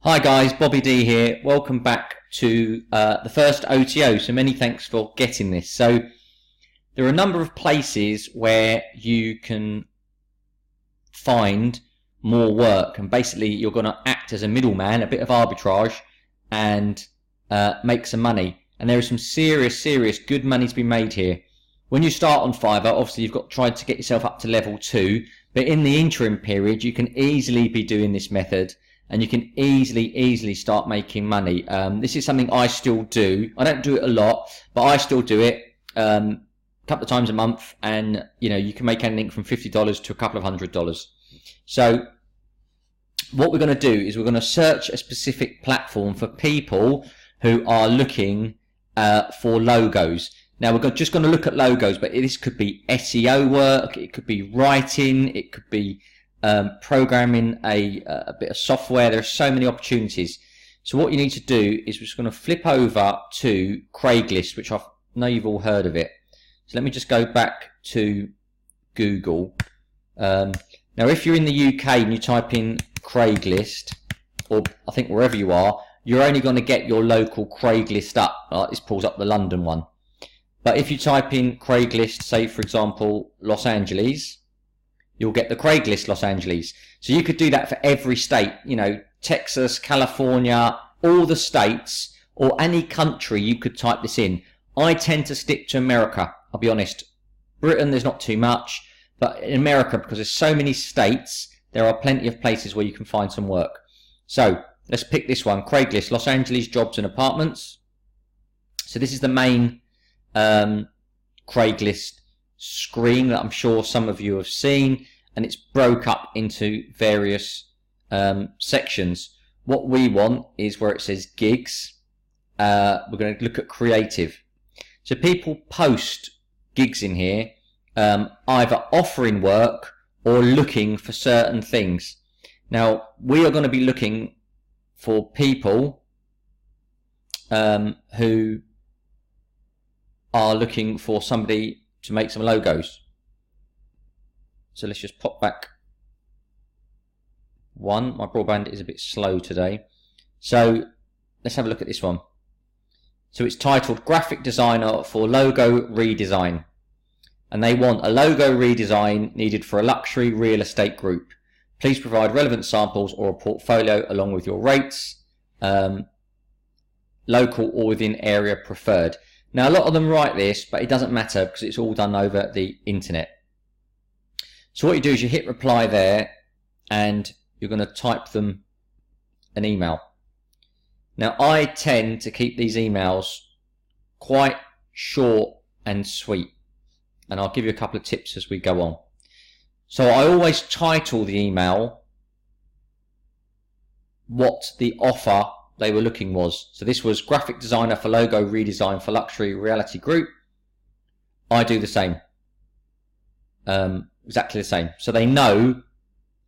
Hi guys, Bobby D here. Welcome back to the first OTO. So many thanks for getting this. So there are a number of places where you can find more work, and basically you're going to act as a middleman, a bit of arbitrage, and make some money. And there is some serious good money to be made here. When you start on Fiverr, obviously you've got tried to get yourself up to level 2, but in the interim period you can easily be doing this method. And you can easily start making money. This is something I still do. I don't do it a lot, but I still do it a couple of times a month. And you can make anything from $50 to a couple of $100. So what we're going to do is we're going to search a specific platform for people who are looking for logos. Now we're just going to look at logos, but this could be SEO work, it could be writing, it could be programming a bit of software. There are so many opportunities. So what you need to do is we're just going to flip over to Craigslist, which I know you've all heard of it. So let me just go back to Google. Now if you're in the UK and you type in Craigslist, or I think wherever you are, you're only going to get your local Craigslist up. Right? This pulls up the London one. But if you type in Craigslist, say for example Los Angeles, you'll get the Craigslist Los Angeles. So you could do that for every state, Texas, California, all the states, or any country you could type this in. I tend to stick to America, I'll be honest. Britain, there's not too much, but in America, because there's so many states, there are plenty of places where you can find some work. So let's pick this one, Craigslist, Los Angeles jobs and apartments. So this is the main Craigslist screen that I'm sure some of you have seen, and it's broke up into various sections. What we want is where it says gigs. We're going to look at creative. So people post gigs in here, either offering work or looking for certain things. Now we are going to be looking for people who are looking for somebody to make some logos. So let's just pop back one. My broadband is a bit slow today. So let's have a look at this one. So it's titled Graphic Designer for Logo Redesign. And they want a logo redesign needed for a luxury real estate group. Please provide relevant samples or a portfolio along with your rates, local or within area preferred. Now a lot of them write this, but it doesn't matter because it's all done over the internet. So what you do is you hit reply there and you're going to type them an email. Now I tend to keep these emails quite short and sweet, and I'll give you a couple of tips as we go on. So I always title the email what the offer they were looking was. So this was graphic designer for logo redesign for luxury reality group. I do the same. Exactly the same. So they know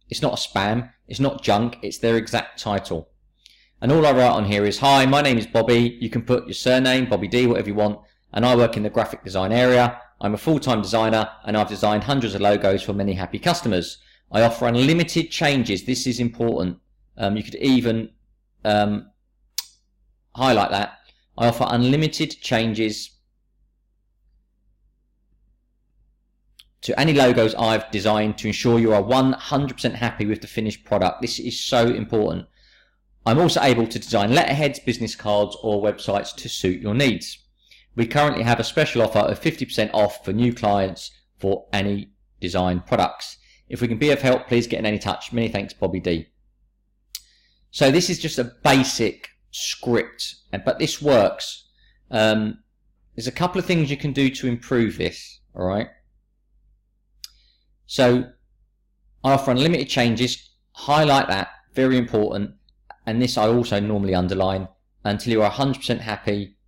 it's not a spam, it's not junk, it's their exact title. And all I write on here is, hi, my name is Bobby. You can put your surname, Bobby D, whatever you want. And I work in the graphic design area. I'm a full-time designer and I've designed hundreds of logos for many happy customers. I offer unlimited changes. This is important. You could even highlight that. I offer unlimited changes to any logos I've designed to ensure you are 100% happy with the finished product. This is so important. I'm also able to design letterheads, business cards or websites to suit your needs. We currently have a special offer of 50% off for new clients for any design products. If we can be of help, please get in any touch. Many thanks, Bobby D. So this is just a basic script, but this works. There's a couple of things you can do to improve this. All right. So I offer unlimited changes. Highlight that, very important. And this I also normally underline until you are 100% happy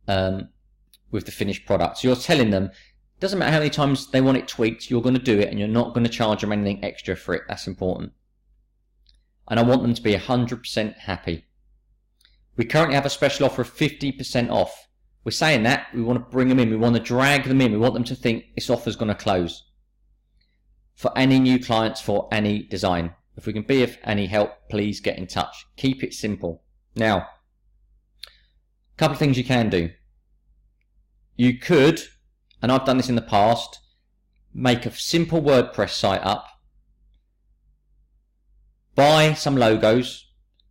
with the finished product. So you're telling them, doesn't matter how many times they want it tweaked, you're going to do it, and you're not going to charge them anything extra for it. That's important. And I want them to be 100% happy. We currently have a special offer of 50% off. We're saying that we want to bring them in, we want to drag them in, we want them to think this offer is going to close for any new clients for any design. If we can be of any help, please get in touch. Keep it simple. Now, a couple of things you can do. You could, and I've done this in the past, make a simple WordPress site up, buy some logos.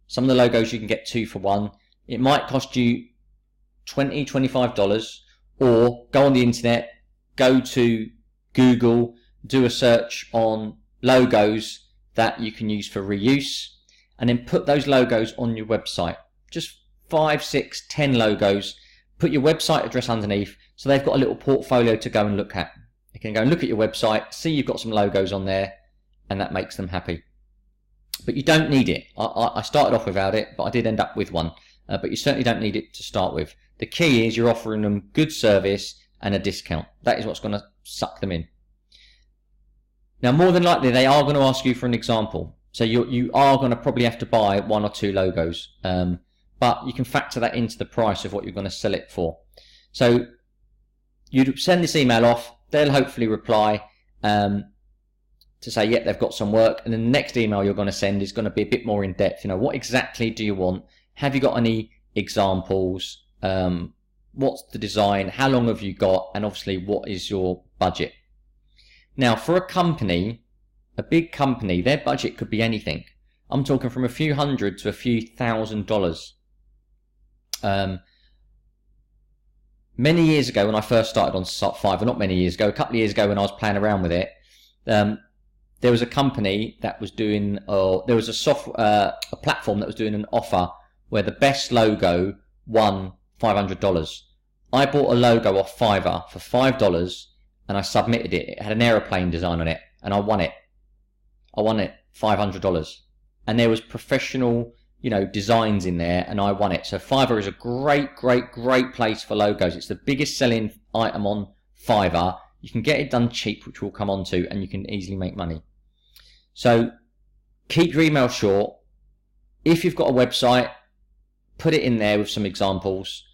Some of the logos you can get 2 for 1. It might cost you $20, $25, or go on the internet, go to Google, do a search on logos that you can use for reuse, and then put those logos on your website. Just 5, 6, 10 logos. Put your website address underneath so they've got a little portfolio to go and look at. They can go and look at your website, see you've got some logos on there, and that makes them happy. But you don't need it. I started off without it, but I did end up with one. But you certainly don't need it to start with. The key is you're offering them good service and a discount. That is what's going to suck them in. Now, more than likely, they are going to ask you for an example. So you are going to probably have to buy 1 or 2 logos. But you can factor that into the price of what you're going to sell it for. So you send this email off. They'll hopefully reply to say, yeah, they've got some work. And then the next email you're going to send is going to be a bit more in depth. You know, what exactly do you want? Have you got any examples? What's the design? How long have you got? And obviously, what is your budget? Now, for a company, a big company, their budget could be anything. I'm talking from a few hundred to a few $1,000s. Many years ago when I first started on Fiverr, not many years ago, a couple of years ago when I was playing around with it, there was a company that was doing, there was a platform that was doing an offer where the best logo won $500. I bought a logo off Fiverr for $5 and I submitted it. It had an aeroplane design on it and I won it. I won it $500. And there was professional, you know, designs in there and I won it. So Fiverr is a great, great, great place for logos. It's the biggest selling item on Fiverr. You can get it done cheap, which we'll come on to, and you can easily make money. So keep your email short. If you've got a website, put it in there with some examples.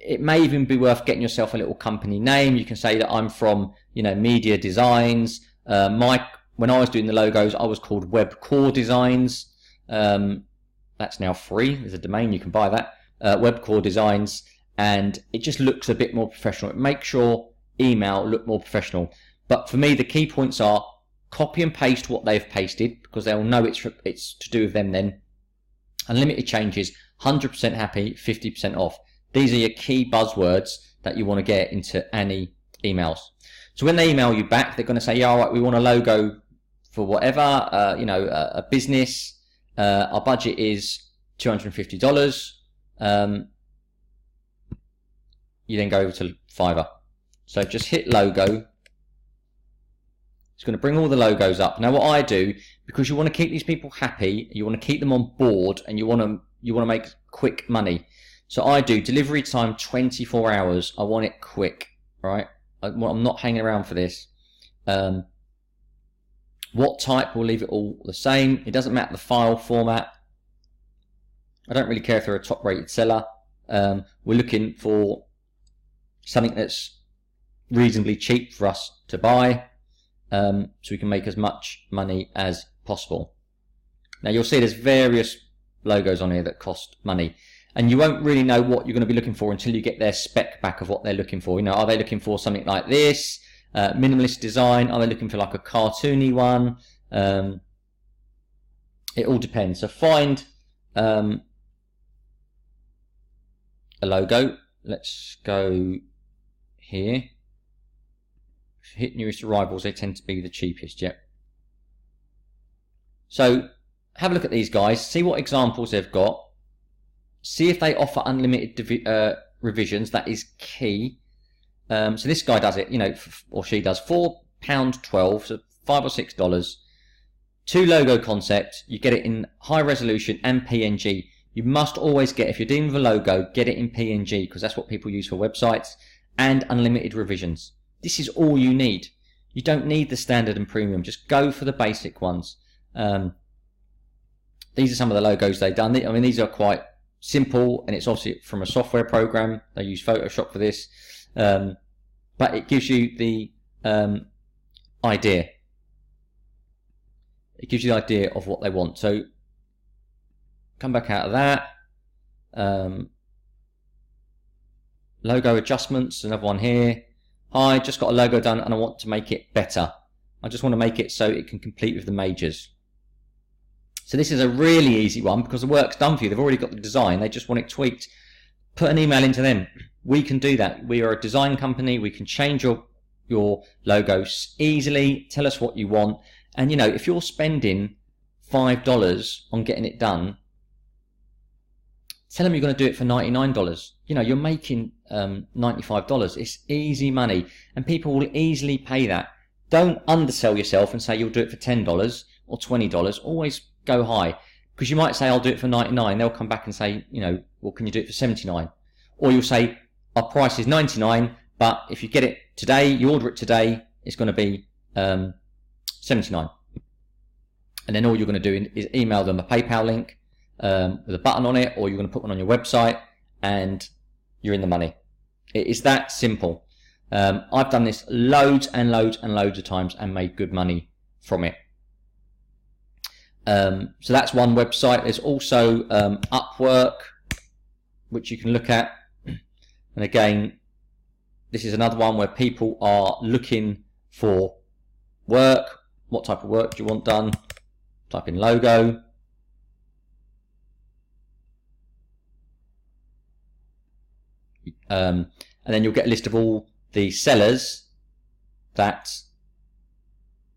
It may even be worth getting yourself a little company name. You can say that I'm from, you know, Media Designs. When I was doing the logos, I was called Web Core Designs. That's now free. There's a domain, you can buy that. Web Core Designs. And it just looks a bit more professional. It makes your email look more professional. But for me, the key points are copy and paste what they've pasted, because they'll know it's to do with them then. Unlimited changes, 100% happy, 50% off. These are your key buzzwords that you want to get into any emails. So when they email you back, they're going to say, yeah, all right, we want a logo for whatever, you know, a business. Our budget is $250. You then go over to Fiverr. So just hit logo. It's going to bring all the logos up. Now what I do, because you want to keep these people happy, you want to keep them on board, and you want to make quick money. So I do delivery time 24 hours. I want it quick, right? I'm not hanging around for this. What type, we'll leave it all the same. It doesn't matter the file format. I don't really care if they're a top rated seller. We're looking for something that's reasonably cheap for us to buy, so we can make as much money as possible. Now you'll see there's various logos on here that cost money, and you won't really know what you're going to be looking for until you get their spec back of what they're looking for. You know, are they looking for something like this, minimalist design? Are they looking for like a cartoony one? It all depends. So find a logo. Let's go here. Hit nearest arrivals, they tend to be the cheapest, yep. So have a look at these guys, see what examples they've got, see if they offer unlimited revisions. That is key. So this guy does it, you know, or she does, £4.12, so $5 or $6. 2 logo concept, you get it in high resolution and PNG. You must always get, if you're dealing with a logo, get it in PNG, because that's what people use for websites, and unlimited revisions. This is all you need. You don't need the standard and premium. Just go for the basic ones. These are some of the logos they've done. I mean, these are quite simple, and it's obviously from a software program. They use Photoshop for this. But it gives you the idea. it gives you the idea of what they want. So come back out of that. Logo adjustments, another one here. Hi, just got a logo done and I want to make it better. I just want to make it so it can compete with the majors. So this is a really easy one because the work's done for you. They've already got the design. They just want it tweaked. Put an email into them. We can do that. We are a design company. We can change your logos easily. Tell us what you want. And you know, if you're spending $5 on getting it done, tell them you're going to do it for $99. You know, you're making $95. It's easy money and people will easily pay that. Don't undersell yourself and say you'll do it for $10 or $20. Always go high, because you might say I'll do it for $99. They'll come back and say, you know, well, can you do it for $79? Or you'll say our price is $99, but if you get it today, you order it today, it's going to be $79. And then all you're going to do is email them a PayPal link with a button on it, or you're going to put one on your website and you're in the money. It is that simple. I've done this loads and loads and loads of times and made good money from it. So that's one website. There's also Upwork, which you can look at. And again, this is another one where people are looking for work. What type of work do you want done? Type in logo. And then you'll get a list of all the sellers that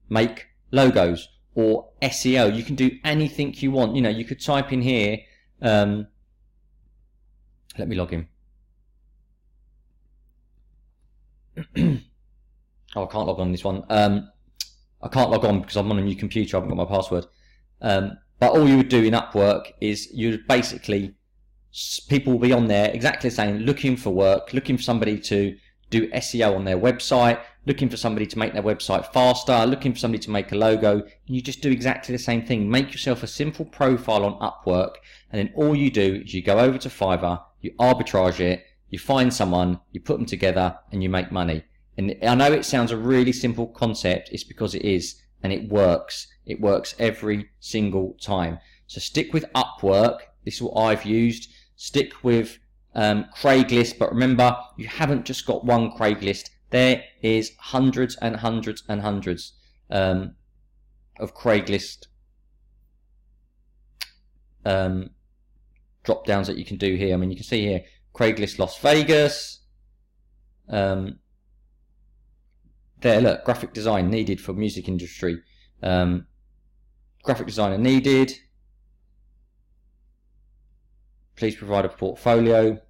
make logos or SEO. You can do anything you want. You know, you could type in here, let me log in. Oh, I can't log on this one. I can't log on because I'm on a new computer. I haven't got my password. But all you would do in Upwork is you'd basically, people will be on there exactly the same, looking for work, looking for somebody to do SEO on their website, looking for somebody to make their website faster, looking for somebody to make a logo, and you just do exactly the same thing. Make yourself a simple profile on Upwork, and then all you do is you go over to Fiverr, you arbitrage it, you find someone, you put them together, and you make money. And I know it sounds a really simple concept, it's because it is, and it works. It works every single time. So stick with Upwork, this is what I've used. Stick with Craigslist, but remember, you haven't just got one Craigslist. There is hundreds and hundreds and hundreds of Craigslist drop downs that you can do here. I mean, you can see here Craigslist Las Vegas. There, look, graphic design needed for music industry. Graphic designer needed. Please provide a portfolio.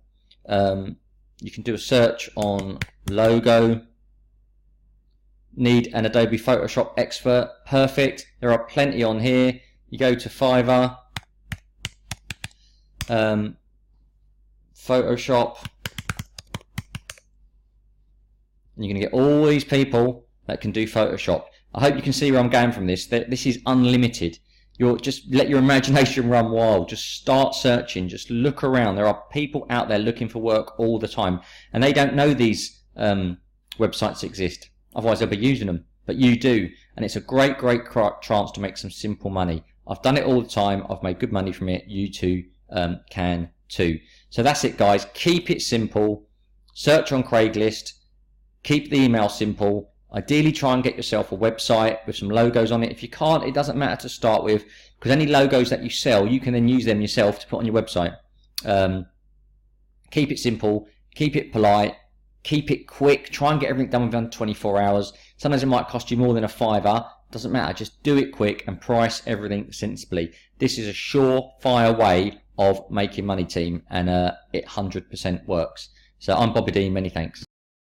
You can do a search on logo. Need an Adobe Photoshop expert. Perfect. There are plenty on here. You go to Fiverr. Photoshop. And you're going to get all these people that can do Photoshop. I hope you can see where I'm going from this. This is unlimited. You'll just let your imagination run wild. Just start searching. Just look around. There are people out there looking for work all the time, and they don't know these websites exist. Otherwise, they'll be using them. But you do, and it's a great, great chance to make some simple money. I've done it all the time. I've made good money from it. You too can too. So that's it, guys. Keep it simple. Search on Craigslist. Keep the email simple. Ideally, try and get yourself a website with some logos on it. If you can't, it doesn't matter to start with, because any logos that you sell, you can then use them yourself to put on your website. Keep it simple, keep it polite, keep it quick. Try and get everything done within 24 hours. Sometimes it might cost you more than a $5. Doesn't matter. Just do it quick and price everything sensibly. This is a surefire way of making money, team, and it 100% works. So I'm Bobby Dean. Many thanks.